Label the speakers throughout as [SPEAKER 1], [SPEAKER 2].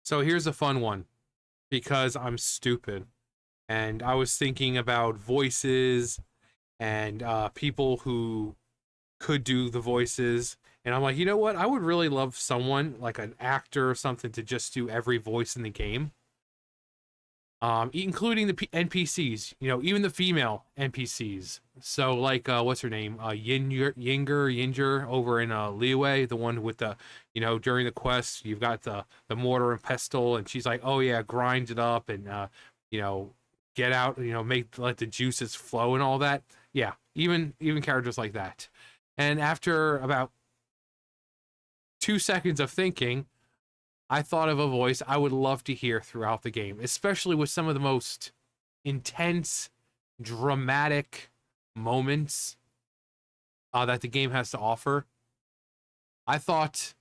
[SPEAKER 1] So here's a fun one because I'm stupid and I was thinking about voices and people who could do the voices. And I'm like, you know what? I would really love someone like an actor or something to just do every voice in the game, including the NPCs. You know, even the female NPCs. So like, what's her name? Yinger over in Liyue, the one with the, you know, during the quest, you've got the mortar and pestle, and she's like, oh yeah, grind it up and you know, get out, you know, let the juices flow and all that. Yeah, even characters like that. And after about 2 seconds of thinking, I thought of a voice I would love to hear throughout the game, especially with some of the most intense, dramatic moments that the game has to offer. I thought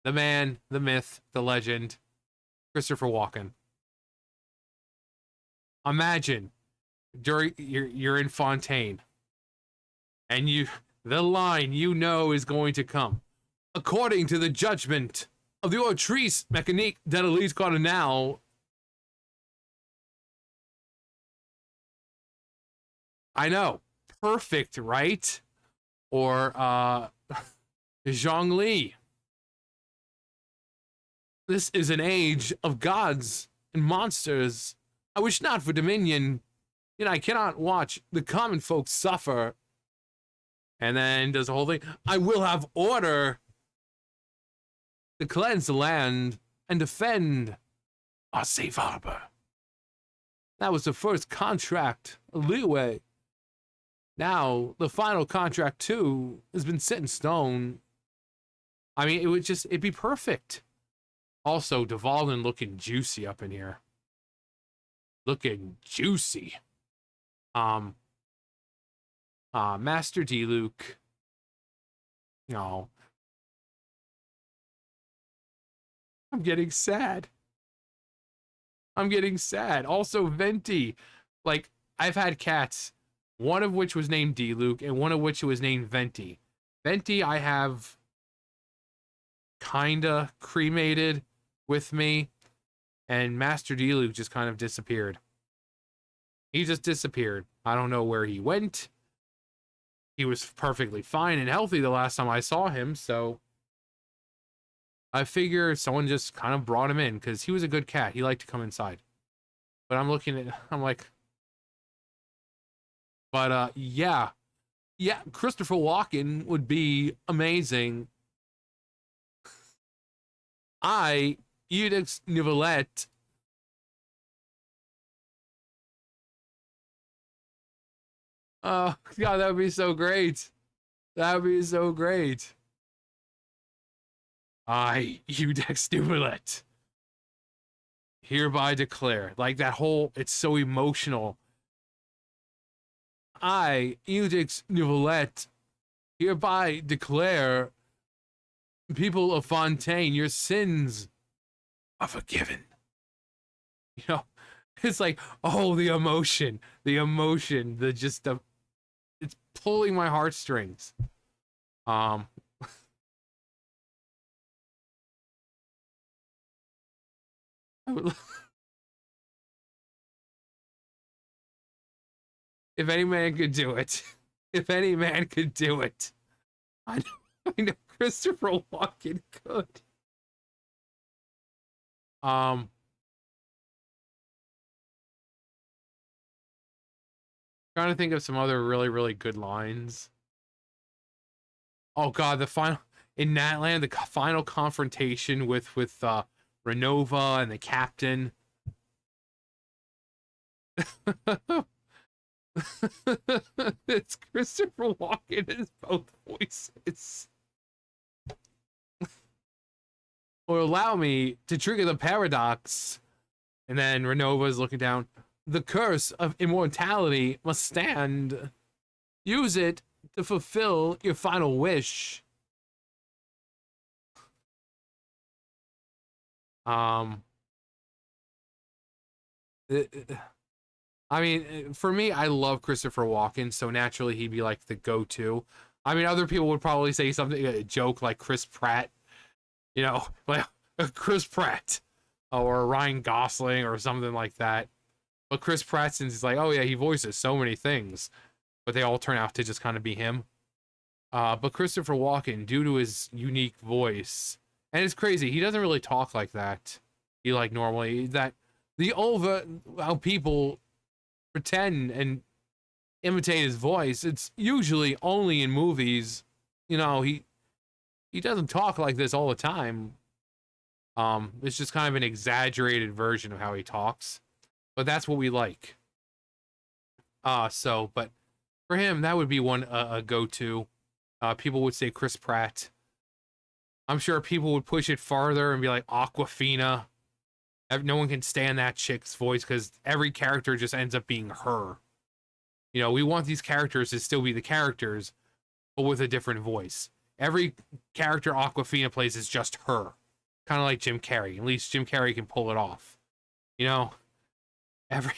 [SPEAKER 1] the man, the myth, the legend, Christopher Walken. Imagine during you're in Fontaine, and the line you know is going to come. According to the judgment of the Autrice Mécanique de l'Élise Cardinal. I know. Perfect, right? Or Zhongli. This is an age of gods and monsters. I wish not for dominion, yet I cannot watch the common folk suffer. And then does the whole thing. I will have order to cleanse the land and defend our safe harbor. That was the first contract, leeway. Now, the final contract, too, has been set in stone. I mean, it'd be perfect. Also, Dvalin looking juicy up in here. Looking juicy. Master D. Luke. No. I'm getting sad. Also, Venti. Like, I've had cats, one of which was named D. Luke, and one of which was named Venti. Venti, I have kinda cremated with me, and Master D. Luke just kind of disappeared. He just disappeared. I don't know where he went. He was perfectly fine and healthy the last time I saw him, so I figure someone just kind of brought him in because he was a good cat. He liked to come inside. But I'm like, but yeah, Christopher Walken would be amazing. Edix Nivelette. Oh, God, that would be so great. That would be so great. Edix Nivelette. Hereby declare. Like that whole, it's so emotional. Edix Nivelette, hereby declare, people of Fontaine, your sins are forgiven. You know, it's like, oh, the emotion, it's pulling my heartstrings. If any man could do it, if any man could do it, I know Christopher Walken could. Trying to think of some other really, really good lines. Oh God, the final in Natland, the final confrontation with Renova and the captain. It's Christopher Walken in both voices. Or allow me to trigger the paradox. And then Renova is looking down. The curse of immortality must stand. Use it to fulfill your final wish. I mean, for me, I love Christopher Walken, so naturally he'd be like the go-to. I mean, other people would probably say something, a joke like Chris Pratt. You know, like Chris Pratt. or Ryan Gosling or something like that. But Chris Pratt, since he's like, oh yeah, he voices so many things, but they all turn out to just kind of be him. But Christopher Walken, due to his unique voice, and it's crazy, he doesn't really talk like that. He like normally that the over how people pretend and imitate his voice. It's usually only in movies. You know, he doesn't talk like this all the time. It's just kind of an exaggerated version of how he talks, but that's what we like. But for him, that would be one a go-to. People would say Chris Pratt. I'm sure people would push it farther and be like Aquafina. No one can stand that chick's voice because every character just ends up being her. You know, we want these characters to still be the characters, but with a different voice. Every character Aquafina plays is just her. Kind of like Jim Carrey. At least Jim Carrey can pull it off. You know, every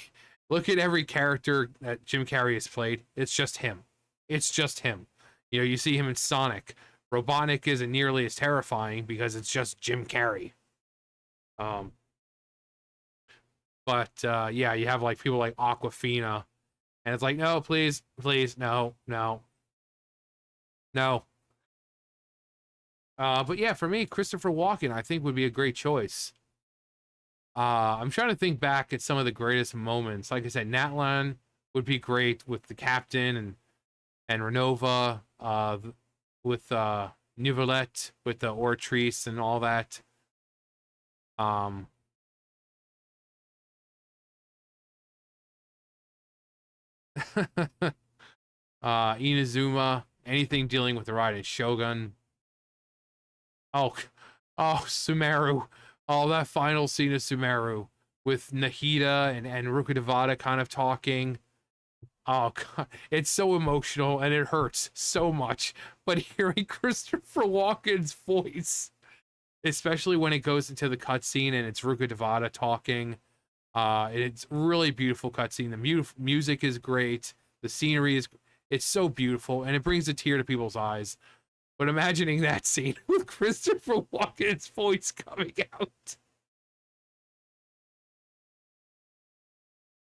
[SPEAKER 1] look at every character that Jim Carrey has played. It's just him. It's just him. You know, you see him in Sonic. Robotnik isn't nearly as terrifying because it's just Jim Carrey. Yeah, you have like people like Aquafina, and it's like, no, please, please, no, no, no. But yeah, for me, Christopher Walken, I think would be a great choice. I'm trying to think back at some of the greatest moments. Like I said, Natlan would be great with the captain and Renova, with Nivelette, with the Ortrice and all that. Um, Inazuma, anything dealing with the Raiden Shogun. Oh, oh, Sumeru. Oh, that final scene of Sumeru with Nahida and Rukadevada kind of talking. Oh, God. It's so emotional and it hurts so much. But hearing Christopher Walken's voice, especially when it goes into the cutscene and it's Rukadevada talking, it's really beautiful cutscene. The music is great. The scenery is, it's so beautiful, and it brings a tear to people's eyes. But imagining that scene with Christopher Walken's voice coming out.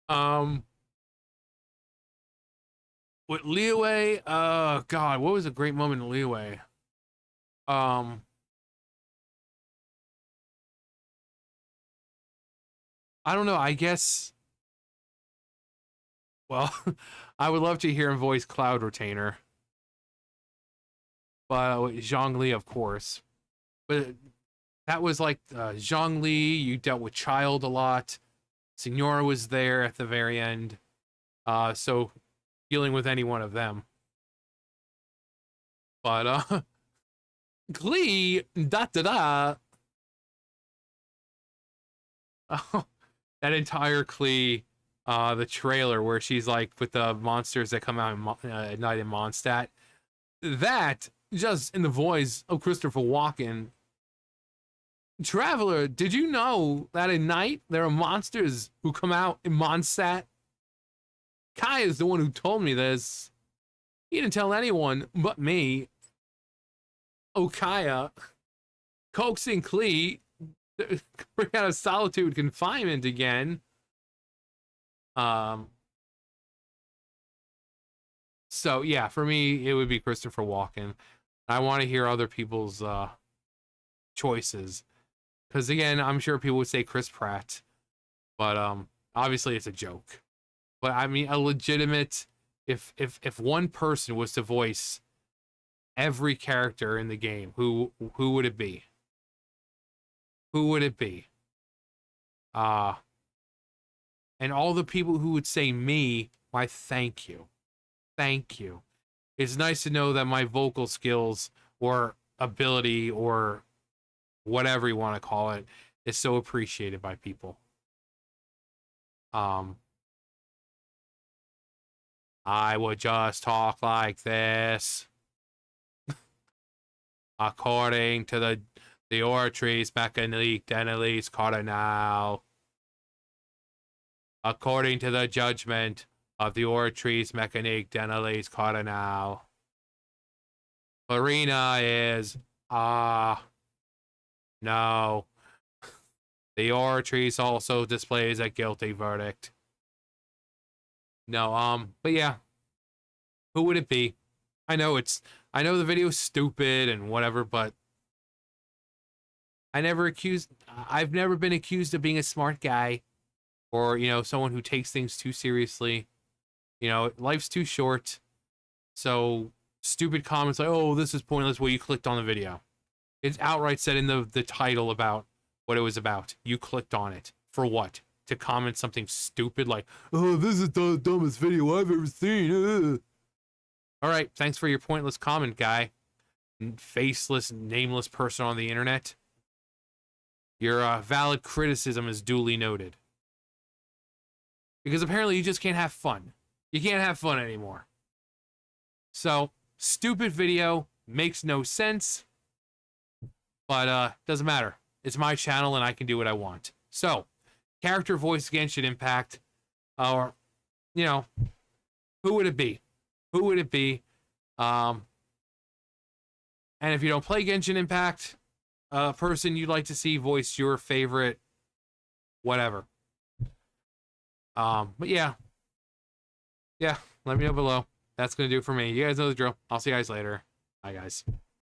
[SPEAKER 1] Um, with Liyue, God, what was a great moment in Liyue? Um, I don't know. I guess. Well, I would love to hear him voice Cloud Retainer, but Zhongli, of course. But that was like Zhongli. You dealt with Child a lot. Signora was there at the very end. So dealing with any one of them. But Glee, da da da. Oh, that entire Klee, the trailer where she's like with the monsters that come out at night in Mondstadt. That just in the voice of Christopher Walken. Traveler, did you know that at night there are monsters who come out in Mondstadt? Kai is the one who told me this. He didn't tell anyone but me. Okaya, coaxing Klee bring out of solitude confinement again. Um. So yeah, for me, it would be Christopher Walken. I want to hear other people's choices because again, I'm sure people would say Chris Pratt, but obviously it's a joke. But I mean, a legitimate. If one person was to voice every character in the game, who would it be? Who would it be? Uh and all the people who would say me, why thank you. Thank you. It's nice to know that my vocal skills or ability or whatever you want to call it is so appreciated by people. Um I would just talk like this according to the Ortrice Mécanique d'Analyse Cardinal. According to the judgment of the Ortrice Mécanique d'Analyse Cardinal. Farina is no. The aura trace also displays a guilty verdict. No, but yeah. Who would it be? I know the video's stupid and whatever, but I've never been accused of being a smart guy or, someone who takes things too seriously. Life's too short. So stupid comments like, oh, this is pointless. Well, you clicked on the video. It's outright said in the title about what it was about. You clicked on it. For what? To comment something stupid like, oh, this is the dumbest video I've ever seen. All right, thanks for your pointless comment, guy. Faceless, nameless person on the internet. Your valid criticism is duly noted. Because apparently you just can't have fun. You can't have fun anymore. So, stupid video, makes no sense, but doesn't matter. It's my channel and I can do what I want. So, character voice Genshin Impact, or, who would it be? Who would it be? And if you don't play Genshin Impact, a person you'd like to see voice your favorite, whatever. But yeah. Yeah, let me know below. That's going to do it for me. You guys know the drill. I'll see you guys later. Bye, guys.